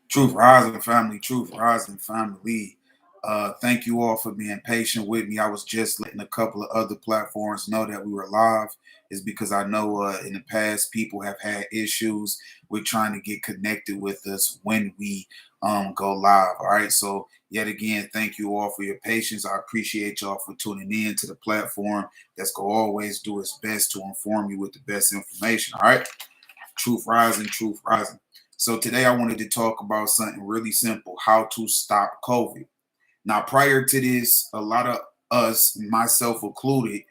Truth Rising family, Truth Rising family. Thank you all for being patient with me. I was just letting a couple of other platforms know that we were live, is because I know in the past people have had issues with trying to get connected with us when we go live. All right. So, yet again, thank you all for your patience. I appreciate y'all for tuning in to the platform that's going to always do its best to inform you with the best information. All right. Truth Rising, Truth Rising. So today I wanted to talk about something really simple: how to stop COVID. Now, prior to this, a lot of us, myself included,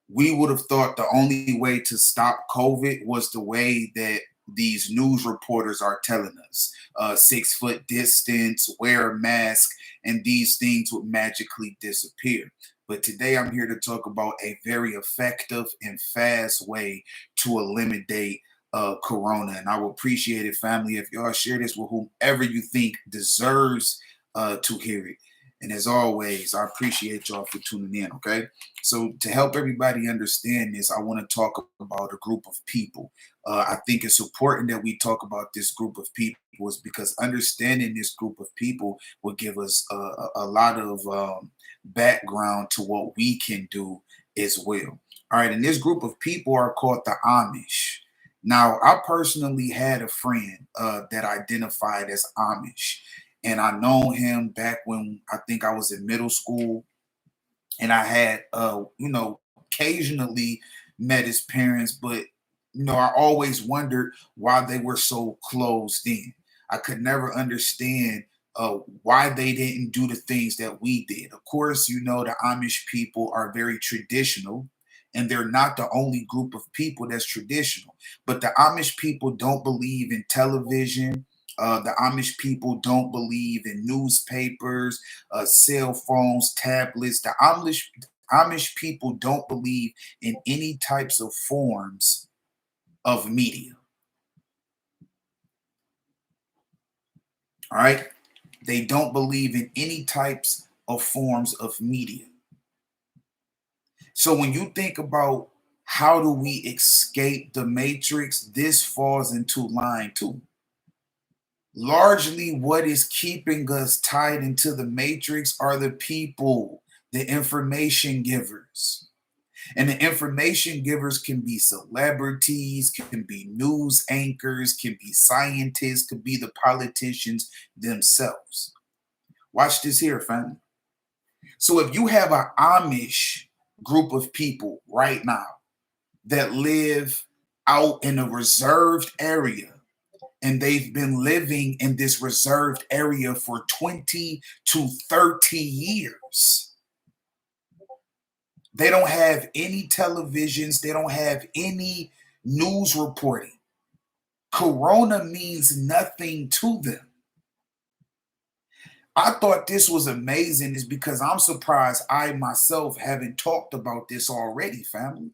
we would have thought the only way to stop COVID was the way that these news reporters are telling us: 6 foot distance, wear a mask, and these things would magically disappear. But today I'm here to talk about a very effective and fast way to eliminate corona. And I would appreciate it, family, if y'all share this with whomever you think deserves to hear it. And as always, I appreciate y'all for tuning in. Okay. So, to help everybody understand this, I want to talk about a group of people. I think it's important that we talk about this group of people, is because understanding this group of people will give us a lot of background to what we can do as well. All right. And this group of people are called the Amish. Now, I personally had a friend that identified as Amish, and I known him back when I think I was in middle school, and I had occasionally met his parents, but I always wondered why they were so closed in. I could never understand why they didn't do the things that we did. Of course, the Amish people are very traditional, and they're not the only group of people that's traditional. But the Amish people don't believe in television. The Amish people don't believe in newspapers, cell phones, tablets. The Amish people don't believe in any types of forms of media. All right. They don't believe in any types of forms of media. So when you think about how do we escape the matrix, this falls into line too. Largely, what is keeping us tied into the matrix are the people, the information givers. And the information givers can be celebrities, can be news anchors, can be scientists, could be the politicians themselves. Watch this here, family. So if you have an Amish group of people right now that live out in a reserved area, and they've been living in this reserved area for 20 to 30 years. They don't have any televisions, they don't have any news reporting. Corona means nothing to them. I thought this was amazing, is because I'm surprised I myself haven't talked about this already, family.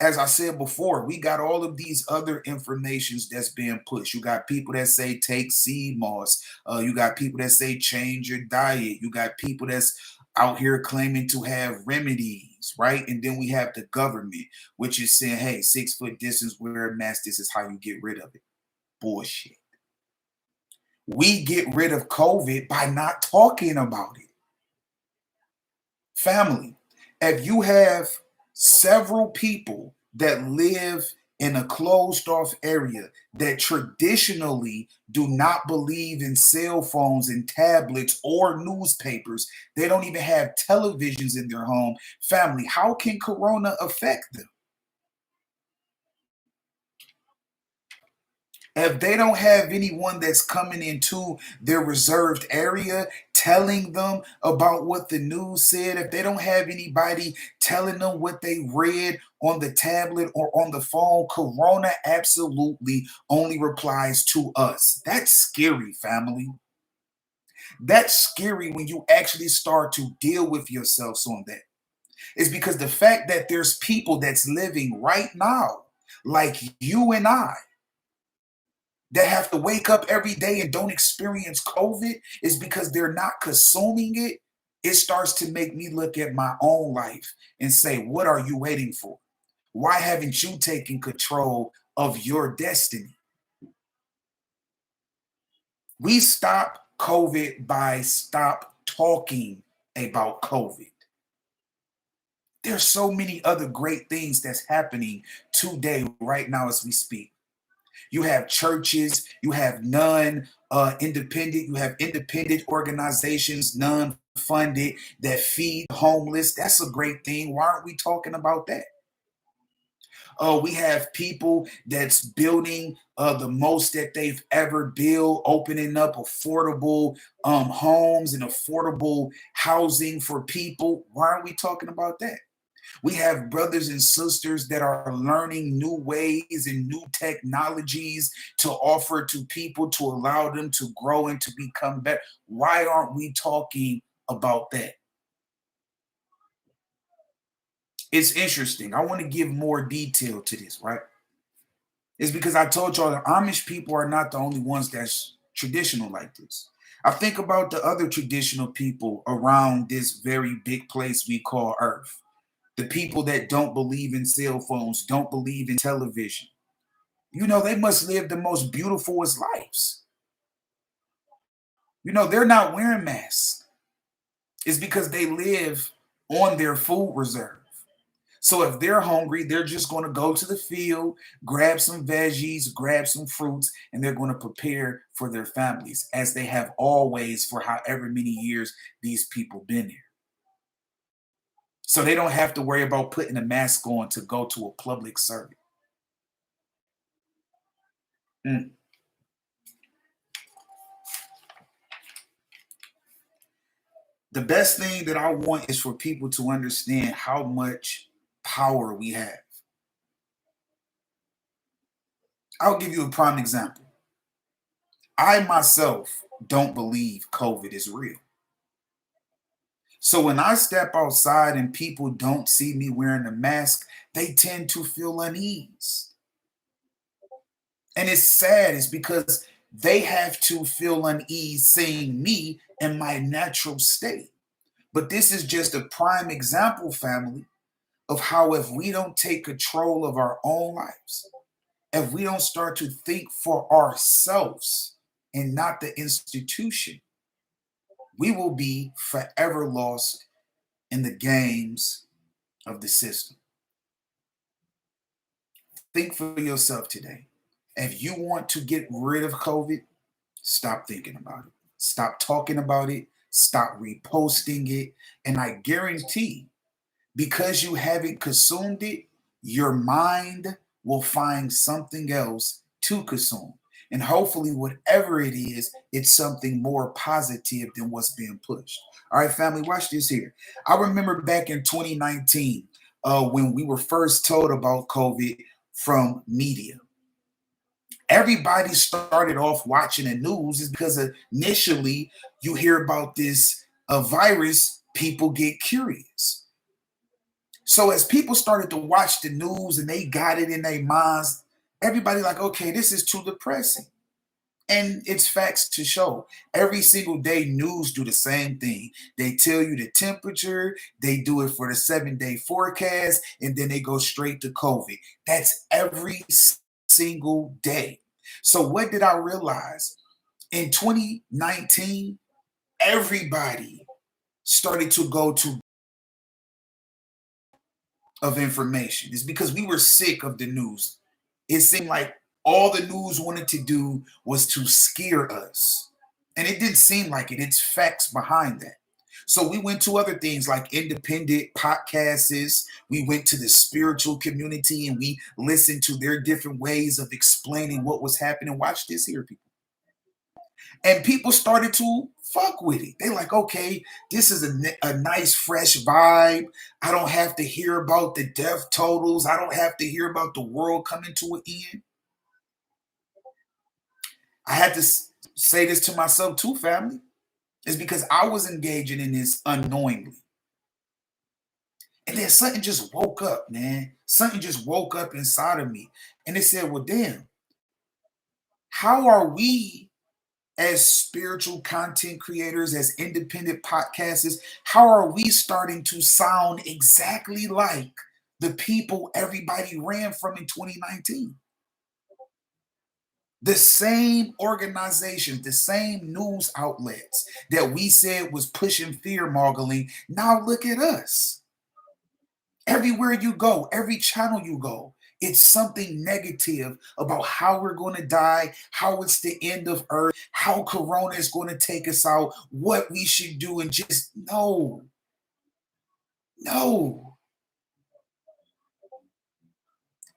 As I said before, we got all of these other informations that's being pushed. You got people that say take sea moss. You got people that say change your diet. You got people that's out here claiming to have remedies, right? And then we have the government, which is saying, hey, 6 foot distance, wear a mask. This is how you get rid of it. Bullshit. We get rid of COVID by not talking about it. Family, if you have several people that live in a closed off area that traditionally do not believe in cell phones and tablets or newspapers, they don't even have televisions in their home. Family, how can corona affect them? If they don't have anyone that's coming into their reserved area telling them about what the news said, if they don't have anybody telling them what they read on the tablet or on the phone, corona absolutely only replies to us. That's scary, family. That's scary when you actually start to deal with yourselves on that. It's because the fact that there's people that's living right now, like you and I, that have to wake up every day and don't experience COVID, is because they're not consuming it. It starts to make me look at my own life and say, what are you waiting for? Why haven't you taken control of your destiny? We stop COVID by stop talking about COVID. There's so many other great things that's happening today, right now, as we speak. You have churches, you have non independent, you have independent organizations, non-funded, that feed homeless. That's a great thing. Why aren't we talking about that? We have people that's building the most that they've ever built, opening up affordable homes and affordable housing for people. Why aren't we talking about that? We have brothers and sisters that are learning new ways and new technologies to offer to people to allow them to grow and to become better. Why aren't we talking about that? It's interesting. I want to give more detail to this, right? It's because I told y'all the Amish people are not the only ones that's traditional like this. I think about the other traditional people around this very big place we call Earth. The people that don't believe in cell phones, don't believe in television. They must live the most beautifulest lives. They're not wearing masks. It's because they live on their food reserve. So if they're hungry, they're just going to go to the field, grab some veggies, grab some fruits, and they're going to prepare for their families, as they have always for however many years these people been here. So they don't have to worry about putting a mask on to go to a public service. Mm. The best thing that I want is for people to understand how much power we have. I'll give you a prime example. I myself don't believe COVID is real. So when I step outside and people don't see me wearing a mask, they tend to feel unease. And it's sad, it's because they have to feel unease seeing me in my natural state. But this is just a prime example, family, of how if we don't take control of our own lives, if we don't start to think for ourselves and not the institution, we will be forever lost in the games of the system. Think for yourself today. If you want to get rid of COVID, stop thinking about it. Stop talking about it. Stop reposting it. And I guarantee, because you haven't consumed it, your mind will find something else to consume. And hopefully, whatever it is, it's something more positive than what's being pushed. All right, family, watch this here. I remember back in 2019, when we were first told about COVID from media. Everybody started off watching the news is because initially you hear about this virus, people get curious. So as people started to watch the news and they got it in their minds, everybody like, okay, this is too depressing. And it's facts to show. Every single day, news do the same thing. They tell you the temperature, they do it for the 7-day forecast, and then they go straight to COVID. That's every single day. So what did I realize? In 2019, everybody started to go to of information. It's because we were sick of the news. It seemed like all the news wanted to do was to scare us. And it didn't seem like it. It's facts behind that. So we went to other things like independent podcasts. We went to the spiritual community and we listened to their different ways of explaining what was happening. Watch this here, people. And people started to fuck with it. They like, okay, this is a nice fresh vibe. I don't have to hear about the death totals. I don't have to hear about the world coming to an end. I had to say this to myself too, family. It's because I was engaging in this unknowingly. And then something just woke up, man. Something just woke up inside of me. And it said, well, damn, how are we as spiritual content creators, as independent podcasters, how are we starting to sound exactly like the people everybody ran from in 2019? The same organizations, the same news outlets that we said was pushing fear mongering, now look at us. Everywhere you go, every channel you go, it's something negative about how we're going to die, how it's the end of earth, how corona is going to take us out, what we should do, and just no, no.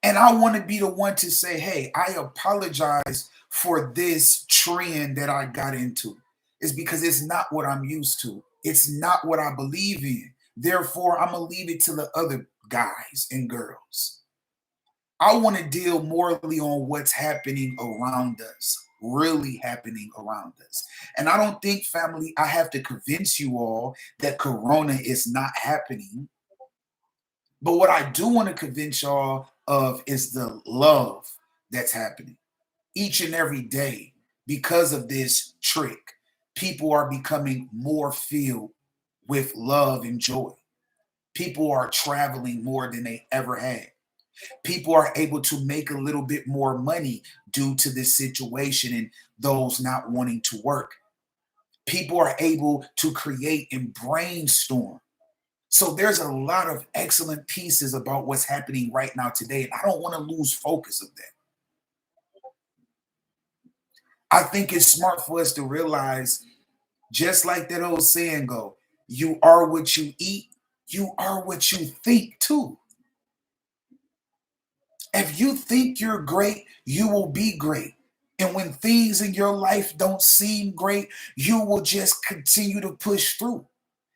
And I want to be the one to say, hey, I apologize for this trend that I got into. It's because it's not what I'm used to. It's not what I believe in. Therefore, I'm going to leave it to the other guys and girls. I want to deal morally on what's happening around us, really happening around us. And I don't think, family, I have to convince you all that Corona is not happening. But what I do want to convince y'all of is the love that's happening each and every day because of this trick. People are becoming more filled with love and joy. People are traveling more than they ever had. People are able to make a little bit more money due to this situation and those not wanting to work. People are able to create and brainstorm. So there's a lot of excellent pieces about what's happening right now today, and I don't want to lose focus of that. I think it's smart for us to realize, just like that old saying go, you are what you eat, you are what you think too. If you think you're great, you will be great. And when things in your life don't seem great, you will just continue to push through.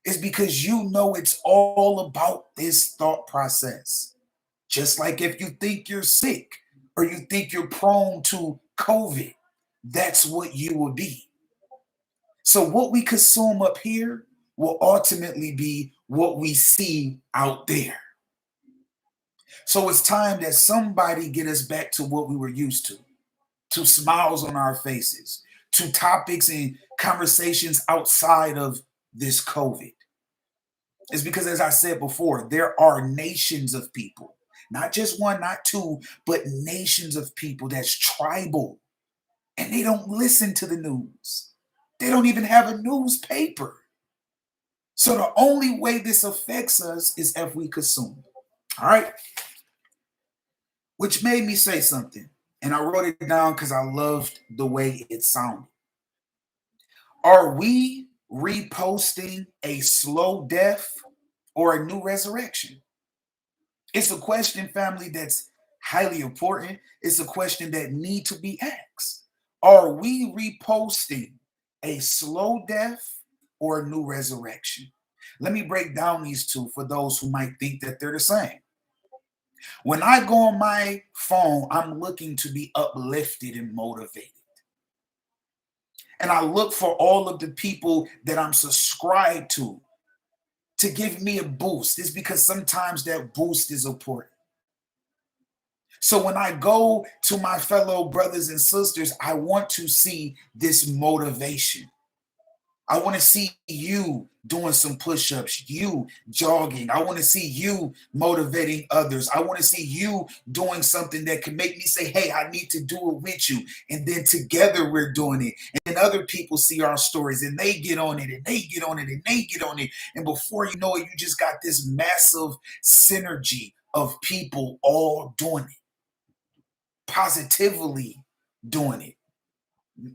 It's because you know it's all about this thought process. Just like if you think you're sick or you think you're prone to COVID, that's what you will be. So, what we consume up here will ultimately be what we see out there. So, it's time that somebody get us back to what we were used to smiles on our faces, to topics and conversations outside of this COVID. It's because, as I said before, there are nations of people, not just one, not two, but nations of people that's tribal, and they don't listen to the news. They don't even have a newspaper. So the only way this affects us is if we consume. All right. Which made me say something. And I wrote it down because I loved the way it sounded. Are we reposting a slow death or a new resurrection? It's a question, family, that's highly important. It's a question that need to be asked. Are we reposting a slow death or a new resurrection? Let me break down these two for those who might think that they're the same. When I go on my phone, I'm looking to be uplifted and motivated. And I look for all of the people that I'm subscribed to give me a boost. It's because sometimes that boost is important. So when I go to my fellow brothers and sisters, I want to see this motivation. I want to see you doing some push ups, you jogging. I want to see you motivating others. I want to see you doing something that can make me say, hey, I need to do it with you. And then together we're doing it. And then other people see our stories and they get on it and they get on it and they get on it. And before you know it, you just got this massive synergy of people all doing it, positively doing it.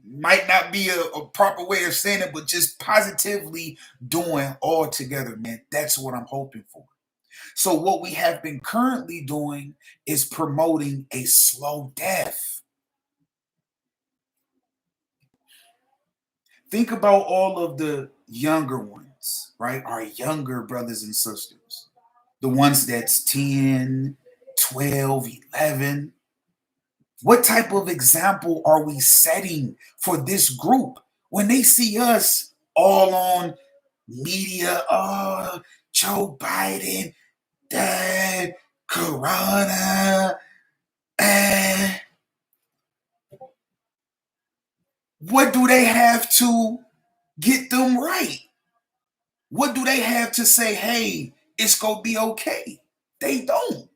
Might not be a proper way of saying it, but just positively doing all together, man. That's what I'm hoping for. So, what we have been currently doing is promoting a slow death. Think about all of the younger ones, right? Our younger brothers and sisters, the ones that's 10, 12, 11. What type of example are we setting for this group when they see us all on media? Oh, Joe Biden, Dad, Corona. And what do they have to get them right? What do they have to say, hey, it's going to be okay? They don't.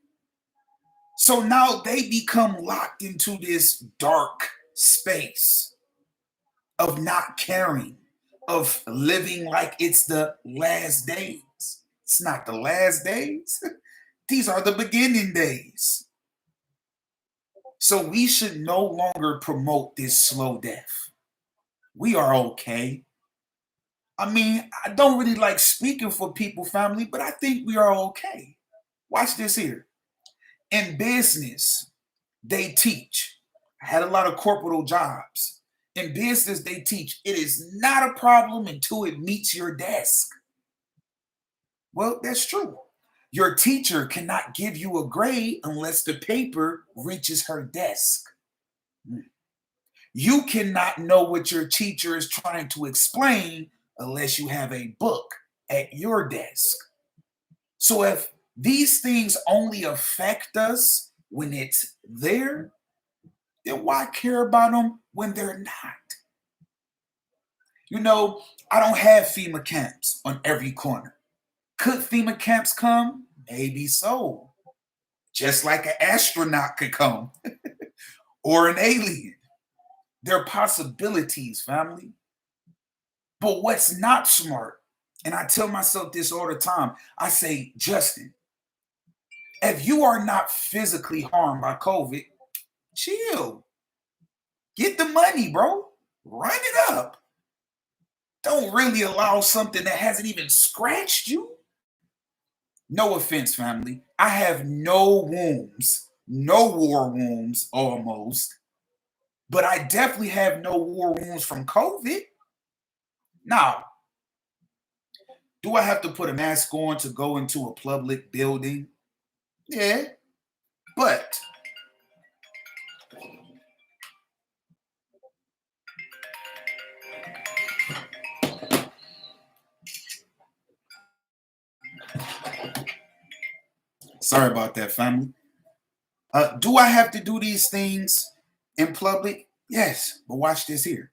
So now they become locked into this dark. space of not caring, of living like it's the last days. It's not the last days. These are the beginning days. So we should no longer promote this slow death. We are okay. I mean, I don't really like speaking for people, family, but I think we are okay. Watch this here. In business, they teach. I had a lot of corporal jobs. In business, they teach it is not a problem until it meets your desk. Well, that's true. Your teacher cannot give you a grade unless the paper reaches her desk. Hmm. You cannot know what your teacher is trying to explain unless you have a book at your desk. So if these things only affect us when it's there, then why care about them when they're not? You know, I don't have FEMA camps on every corner. Could FEMA camps come? Maybe so. Just like an astronaut could come or an alien. There are possibilities, family. But what's not smart, and I tell myself this all the time, I say, Justin, if you are not physically harmed by COVID, chill. Get the money, bro. Run it up. Don't really allow something that hasn't even scratched you. No offense, family. I have no wounds, no war wounds almost, but I definitely have no war wounds from COVID. Now, do I have to put a mask on to go into a public building? Yeah, but sorry about that, family. Do I have to do these things in public? Yes, but watch this here.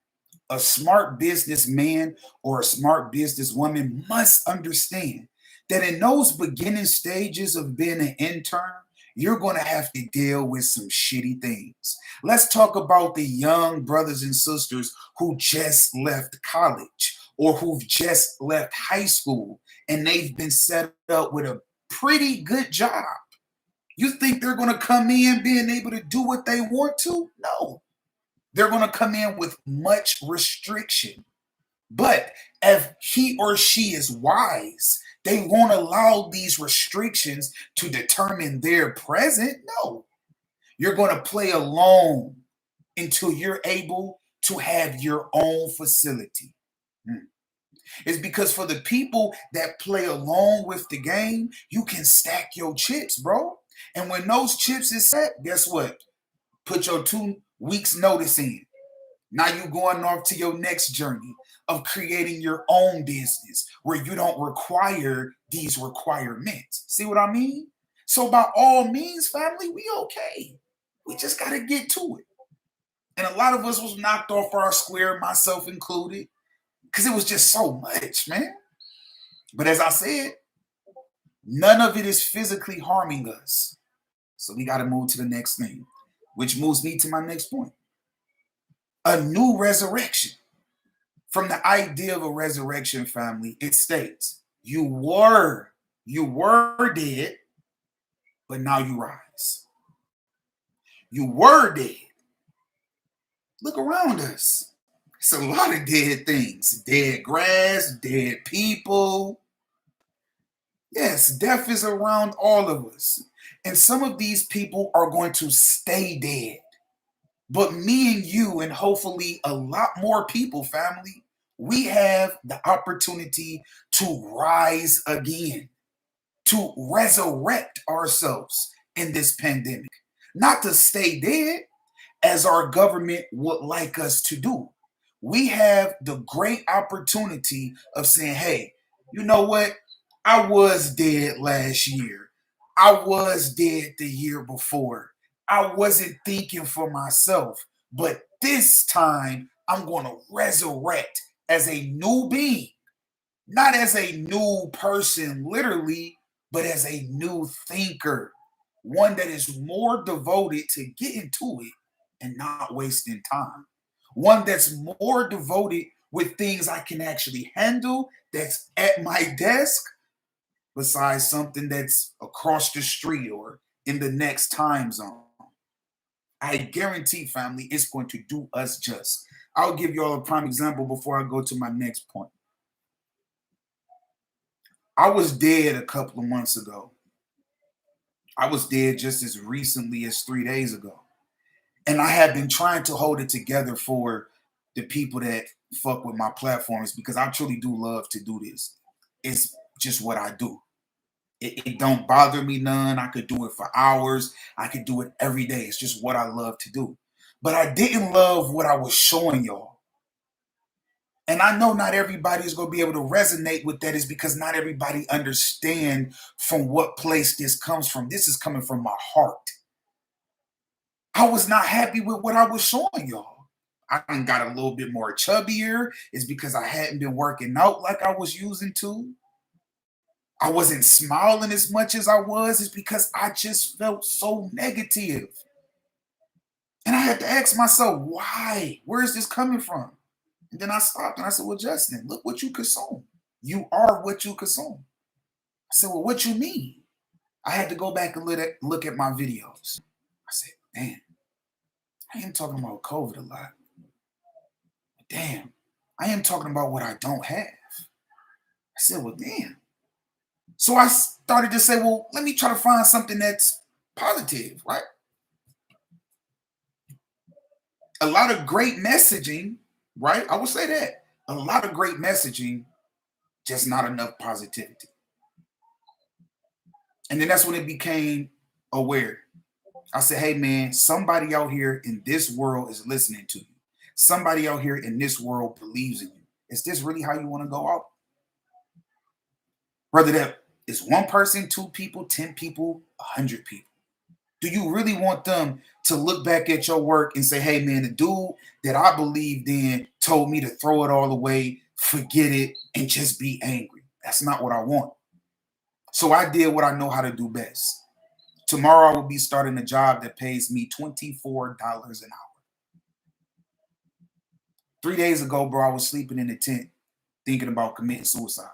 A smart businessman or a smart businesswoman must understand that in those beginning stages of being an intern, you're going to have to deal with some shitty things. Let's talk about the young brothers and sisters who just left college or who've just left high school and they've been set up with a pretty good job. You think they're going to come in being able to do what they want to? No. They're going to come in with much restriction. But if he or she is wise, they won't allow these restrictions to determine their present. No. You're going to play alone until you're able to have your own facility. Hmm. It's because for the people that play along with the game, you can stack your chips, bro. And when those chips is set, guess what? Put your 2 weeks notice in. Now you're going off to your next journey of creating your own business where you don't require these requirements. See what I mean? So by all means, family, we okay. We just got to get to it. And a lot of us was knocked off our square, myself included, because it was just so much, man. But as I said, none of it is physically harming us. So we got to move to the next thing, which moves me to my next point. A new resurrection. From the idea of a resurrection, family, it states, you were dead, but now you rise. You were dead. Look around us. It's a lot of dead things. Dead grass, dead people. Yes, death is around all of us. And some of these people are going to stay dead. But me and you, and hopefully a lot more people, family, we have the opportunity to rise again, to resurrect ourselves in this pandemic, not to stay dead as our government would like us to do. We have the great opportunity of saying, hey, you know what? I was dead last year. I was dead the year before. I wasn't thinking for myself. But this time, I'm going to resurrect as a new being, not as a new person, literally, but as a new thinker, one that is more devoted to getting to it and not wasting time. One that's more devoted with things I can actually handle, that's at my desk, besides something that's across the street or in the next time zone. I guarantee, family, it's going to do us just. I'll give you all a prime example before I go to my next point. I was dead a couple of months ago. I was dead just as recently as 3 days ago. And I have been trying to hold it together for the people that fuck with my platforms because I truly do love to do this. It's just what I do. It don't bother me none. I could do it for hours. I could do it every day. It's just what I love to do. But I didn't love what I was showing y'all. And I know not everybody is going to be able to resonate with that is because not everybody understand from what place this comes from. This is coming from my heart. I was not happy with what I was showing y'all. I got a little bit more chubbier. It's because I hadn't been working out like I was using to. I wasn't smiling as much as I was. It's because I just felt so negative. And I had to ask myself, why? Where is this coming from? And then I stopped and I said, well, Justin, look what you consume. You are what you consume. I said, well, what you mean? I had to go back and look at my videos. I said, damn, I am talking about COVID a lot. But damn, I am talking about what I don't have. I said, well, damn. So I started to say, well, let me try to find something that's positive, right? A lot of great messaging, right? I would say that. A lot of great messaging, just not enough positivity. And then that's when it became aware. I said, hey, man, somebody out here in this world is listening to you. Somebody out here in this world believes in you. Is this really how you want to go out? Whether that is one person, two people, 10 people, 100 people. Do you really want them to look back at your work and say, hey, man, the dude that I believed in told me to throw it all away, forget it, and just be angry? That's not what I want. So I did what I know how to do best. Tomorrow I will be starting a job that pays me $24 an hour. 3 days ago, bro, I was sleeping in the tent thinking about committing suicide.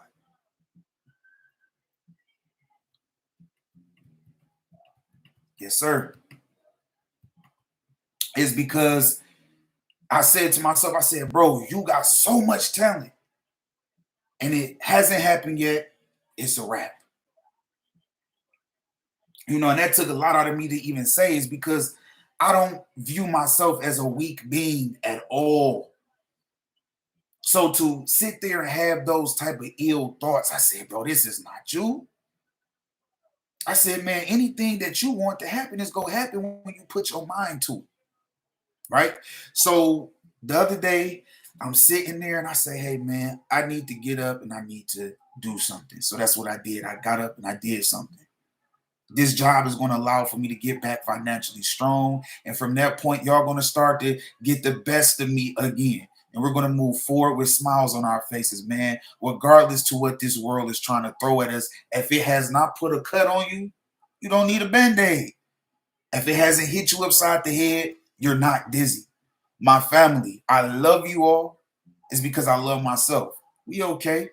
Yes, sir. It's because I said to myself, I said, bro, you got so much talent and it hasn't happened yet. It's a wrap. You know, and that took a lot out of me to even say is because I don't view myself as a weak being at all. So to sit there and have those type of ill thoughts, I said, bro, this is not you. I said, man, anything that you want to happen is going to happen when you put your mind to it. Right. So the other day, I'm sitting there and I say, hey, man, I need to get up and I need to do something. So that's what I did. I got up and I did something. This job is going to allow for me to get back financially strong. And from that point, y'all going to start to get the best of me again. And we're going to move forward with smiles on our faces, man, regardless to what this world is trying to throw at us. If it has not put a cut on you, you don't need a Band-Aid. If it hasn't hit you upside the head, you're not dizzy. My family, I love you all. It's because I love myself. We okay.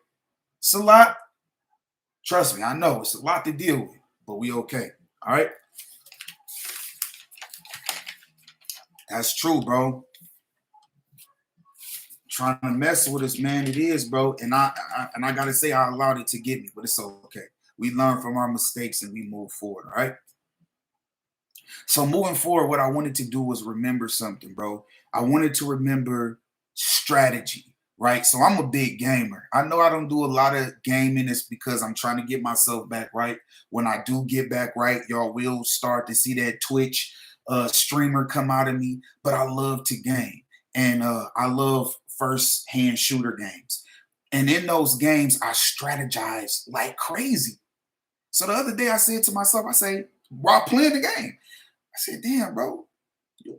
It's a lot. Trust me, I know it's a lot to deal with, but we okay. All right. That's true, bro. Trying to mess with us, man. It is, bro. And I gotta say I allowed it to get me, but it's okay. We learn from our mistakes and we move forward. All right. So moving forward, what I wanted to do was remember something, bro. I wanted to remember strategy, right? So I'm a big gamer. I know I don't do a lot of gaming. It's because I'm trying to get myself back right. When I do get back right, y'all will start to see that Twitch streamer come out of me. But I love to game, and I love first-hand shooter games. And in those games, I strategize like crazy. So the other day, I said to myself, I say, while playing the game, I said, damn, bro,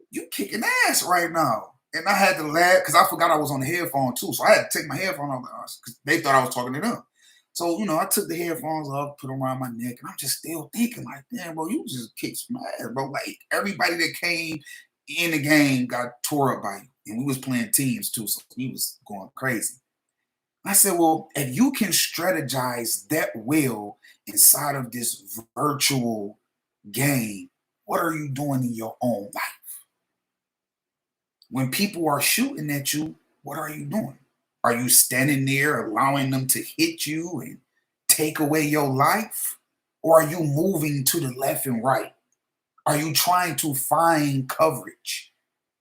you kicking ass right now. And I had to laugh because I forgot I was on the headphone too. So I had to take my headphone off because they thought I was talking to them. So, you know, I took the headphones off, put them around my neck, and I'm just still thinking like, damn, bro, you just kicked some ass, bro. Like everybody that came in the game got tore up by you. And we was playing teams too, so he was going crazy. I said, well, if you can strategize that well inside of this virtual game, what are you doing in your own life? When people are shooting at you, what are you doing? Are you standing there allowing them to hit you and take away your life? Or are you moving to the left and right? Are you trying to find coverage?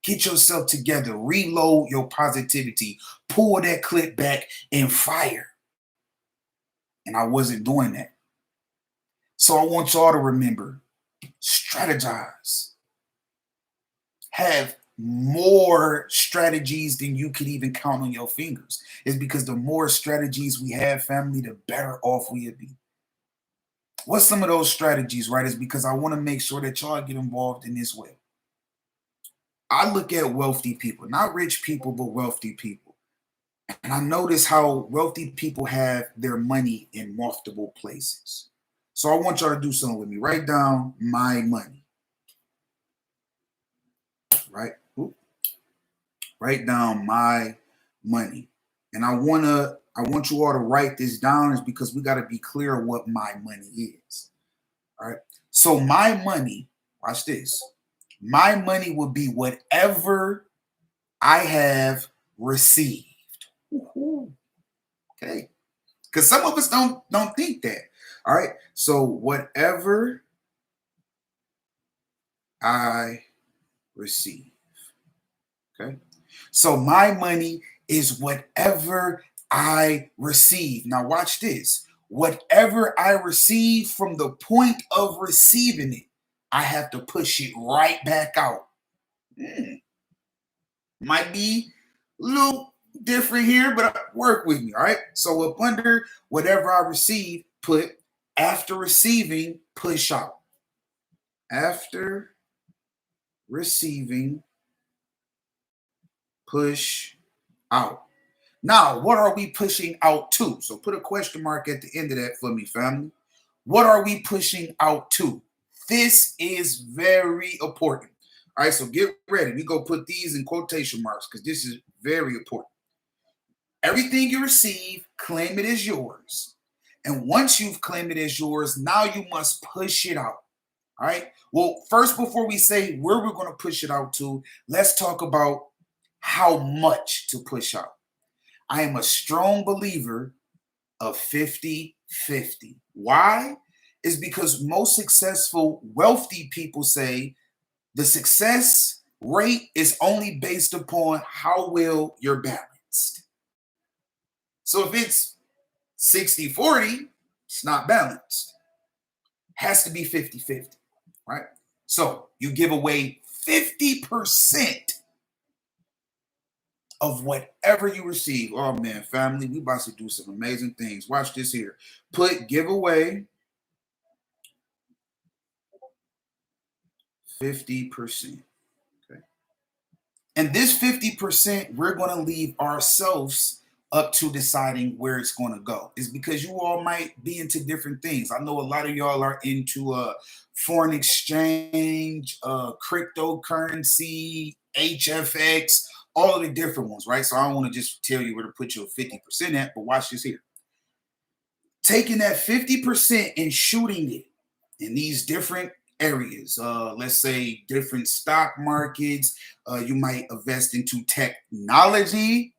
Get yourself together, reload your positivity, pull that clip back and fire. And I wasn't doing that. So I want y'all to remember, strategize. Have more strategies than you could even count on your fingers. It's because the more strategies we have, family, the better off we'll be. What's some of those strategies, right? Is because I want to make sure that y'all get involved in this way. I look at wealthy people, not rich people, but wealthy people. And I notice how wealthy people have their money in multiple places. So I want y'all to do something with me. Write down my money, right? Oop. Write down my money. And I want you all to write this down is because we got to be clear what my money is. All right. So my money, watch this. My money will be whatever I have received. Woo-hoo. Okay. Because some of us don't think that. All right. So whatever I receive. Okay. So my money is whatever I receive. Now watch this. Whatever I receive from the point of receiving it, I have to push it right back out. Hmm. Might be a little different here, but work with me. All right. So up under whatever I receive, put after receiving, push out. After receiving, push out. Now, what are we pushing out to? So put a question mark at the end of that for me, family. What are we pushing out to? This is very important. All right, so get ready. We go put these in quotation marks because this is very important. Everything you receive, claim it as yours. And once you've claimed it as yours, now you must push it out. All right. Well, first, before we say where we're going to push it out to, let's talk about how much to push out. I am a strong believer of 50-50. Why? Is because most successful, wealthy people say the success rate is only based upon how well you're balanced. So if it's 60-40, it's not balanced. Has to be 50-50, right? So you give away 50% of whatever you receive. Oh man, family, we about to do some amazing things. Watch this here. Put give away 50%. Okay. And this 50%, we're going to leave ourselves up to deciding where it's going to go. Is because you all might be into different things. I know a lot of y'all are into foreign exchange, cryptocurrency, HFX, all of the different ones, right? So I don't want to just tell you where to put your 50% at, but watch this here. Taking that 50% and shooting it in these different areas, let's say different stock markets, you might invest into technology,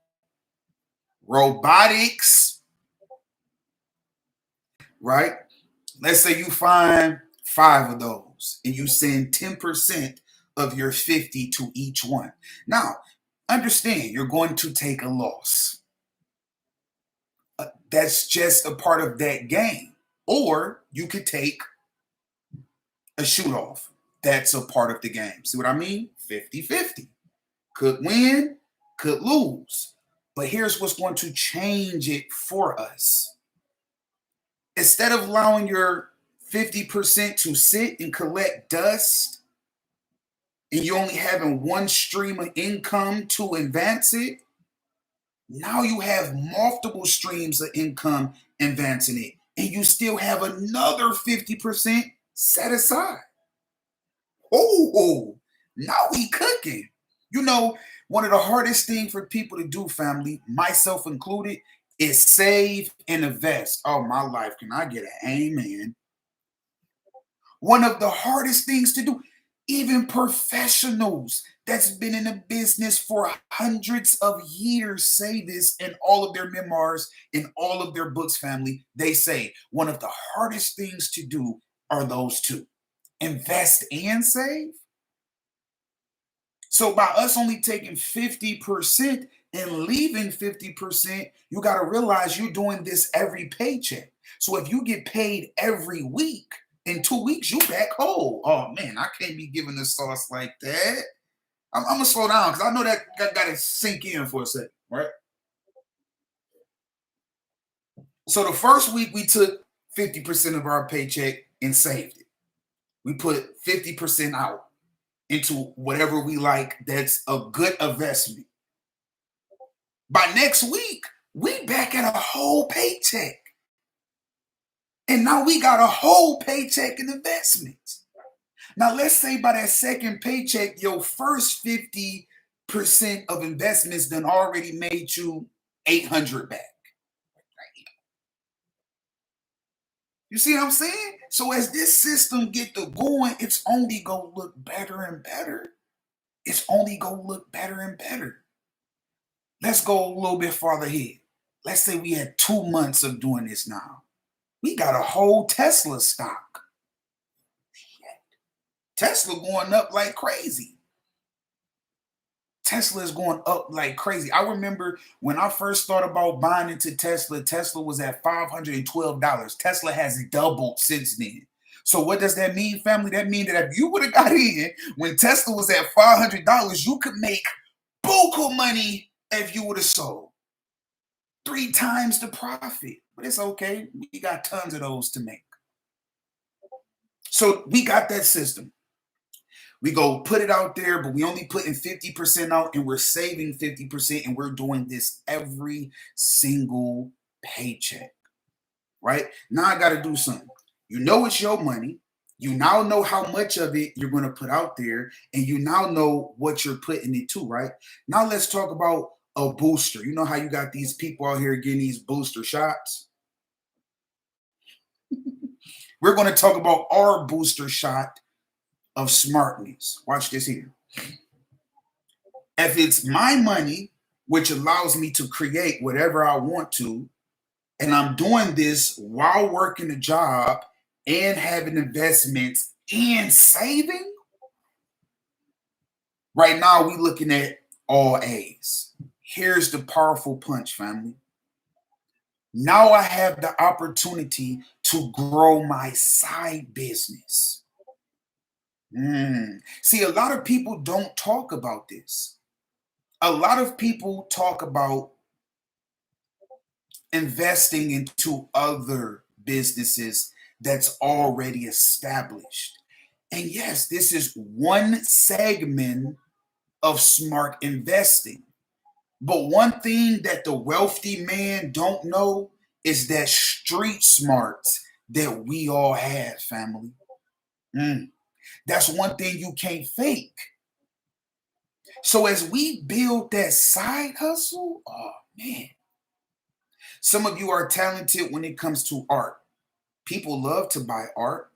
robotics, right? Let's say you find 5 of those and you send 10% of your 50 to each one. Now, understand you're going to take a loss. That's just a part of that game. Or you could take a shoot off. That's a part of the game. See what I mean? 50-50. Could win, could lose. But here's what's going to change it for us. Instead of allowing your 50% to sit and collect dust, and you only having one stream of income to advance it, now you have multiple streams of income advancing it, and you still have another 50% set aside. Oh, Now we cooking. You know, one of the hardest things for people to do, family, myself included, is save and invest. Oh, my life, can I get an amen? One of the hardest things to do. Even professionals that's been in the business for hundreds of years say this in all of their memoirs, in all of their books, family. They say one of the hardest things to do are those two: invest and save. So by us only taking 50% and leaving 50%, you got to realize you're doing this every paycheck. So if you get paid every week, in 2 weeks, you back whole. Oh man, I can't be giving the sauce like that. I'm gonna slow down because I know that got to sink in for a second, right? So the first week we took 50% of our paycheck and saved it. We put 50% out into whatever we like that's a good investment. By next week, we back at a whole paycheck. And now we got a whole paycheck in investments. Now let's say by that second paycheck, your first 50% of investments done already made you 800 back. You see what I'm saying? So as this system get to going, it's only gonna look better and better. It's only gonna look better and better. Let's go a little bit farther ahead. Let's say we had 2 months of doing this now. We got a whole Tesla stock. Tesla going up like crazy. Tesla is going up like crazy. I remember when I first thought about buying into Tesla, Tesla was at $512. Tesla has doubled since then. So what does that mean, family? That means that if you would have got in when Tesla was at $500, you could make buku money if you would have sold 3 times the profit. But it's okay. We got tons of those to make. So we got that system. We go put it out there, but we only putting 50% out and we're saving 50% and we're doing this every single paycheck, right? Now I got to do something. You know it's your money. You now know how much of it you're going to put out there and you now know what you're putting it to, right? Now let's talk about a booster. You know how you got these people out here getting these booster shots? We're going to talk about our booster shot of smartness. Watch this here. If it's my money, which allows me to create whatever I want to, and I'm doing this while working a job and having investments and saving, right now we're looking at all A's. Here's the powerful punch, family. Now I have the opportunity to grow my side business. See, a lot of people don't talk about this. A lot of people talk about investing into other businesses that's already established. And yes, this is one segment of smart investing. But one thing that the wealthy man don't know is that street smarts that we all have, family. Mm. That's one thing you can't fake. So as we build that side hustle, oh man, some of you are talented when it comes to art. People love to buy art.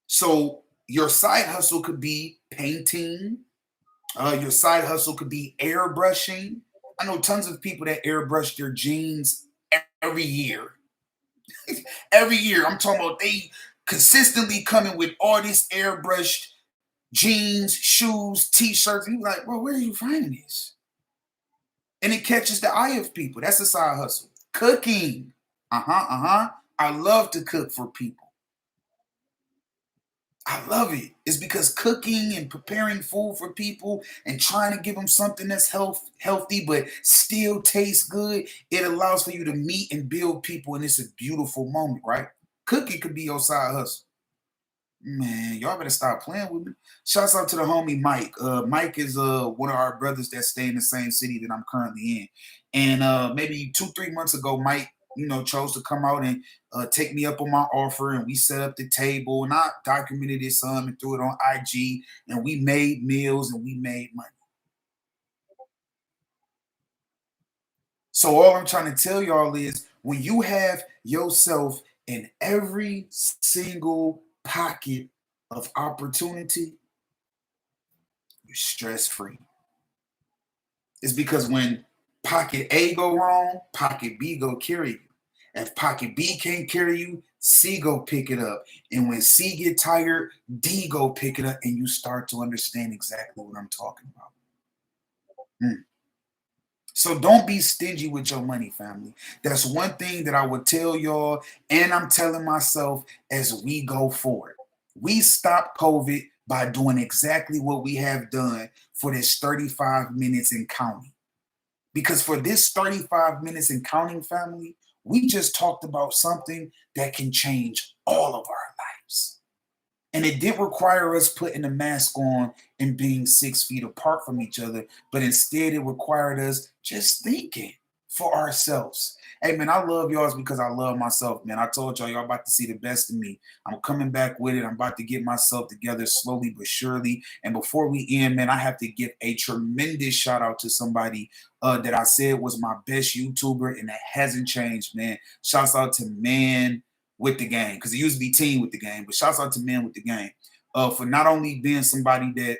So your side hustle could be painting. Your side hustle could be airbrushing. I know tons of people that airbrush their jeans every year. Every year, I'm talking about they consistently coming with all this airbrushed jeans, shoes, t-shirts. And you're like, bro, where are you finding this? And it catches the eye of people. That's a side hustle. Cooking. I love to cook for people. I love it. It's because cooking and preparing food for people and trying to give them something that's healthy but still tastes good, it allows for you to meet and build people, and it's a beautiful moment, right? Cooking could be your side hustle. Man, y'all better stop playing with me. Shouts out to the homie Mike. Mike is one of our brothers that stay in the same city that I'm currently in. And maybe 2, 3 months ago, Mike chose to come out and take me up on my offer, and we set up the table, and I documented it some and threw it on IG, and we made meals and we made money. So all I'm trying to tell y'all is when you have yourself in every single pocket of opportunity, you're stress free. It's because when pocket A go wrong, pocket B go carry you. If pocket B can't carry you, C go pick it up. And when C get tired, D go pick it up, and you start to understand exactly what I'm talking about. Mm. So don't be stingy with your money, family. That's one thing that I would tell y'all, and I'm telling myself as we go forward. We stop COVID by doing exactly what we have done for this 35 minutes and counting. Because for this 35 minutes and counting, family, we just talked about something that can change all of our lives. And it did require us putting a mask on and being 6 feet apart from each other, but instead it required us just thinking for ourselves. Hey man, I love y'all because I love myself, man. I told y'all about to see the best of me. I'm coming back with it. I'm about to get myself together slowly but surely. And before we end, man, I have to give a tremendous shout out to somebody that I said was my best YouTuber, and that hasn't changed, man. Shouts out to Man with the Game, because it used to be Team with the Game, but shouts out to Men with the Game for not only being somebody that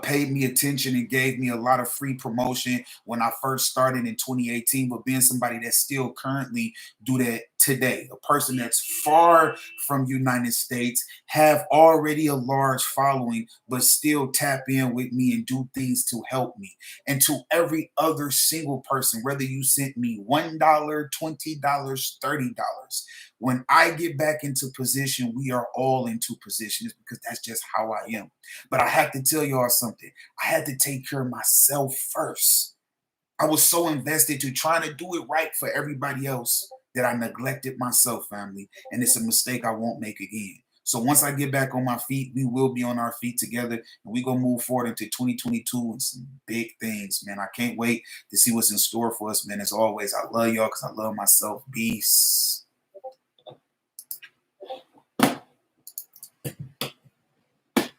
paid me attention and gave me a lot of free promotion when I first started in 2018, but being somebody that still currently do that today, a person that's far from United States, have already a large following, but still tap in with me and do things to help me. And to every other single person, whether you sent me $1, $20, $30, when I get back into position, we are all into positions because that's just how I am. But I have to tell y'all something. I had to take care of myself first. I was so invested to trying to do it right for everybody else that I neglected myself, family. And it's a mistake I won't make again. So once I get back on my feet, we will be on our feet together, and we gonna move forward into 2022 and some big things, man. I can't wait to see what's in store for us, man. As always, I love y'all because I love myself. Peace.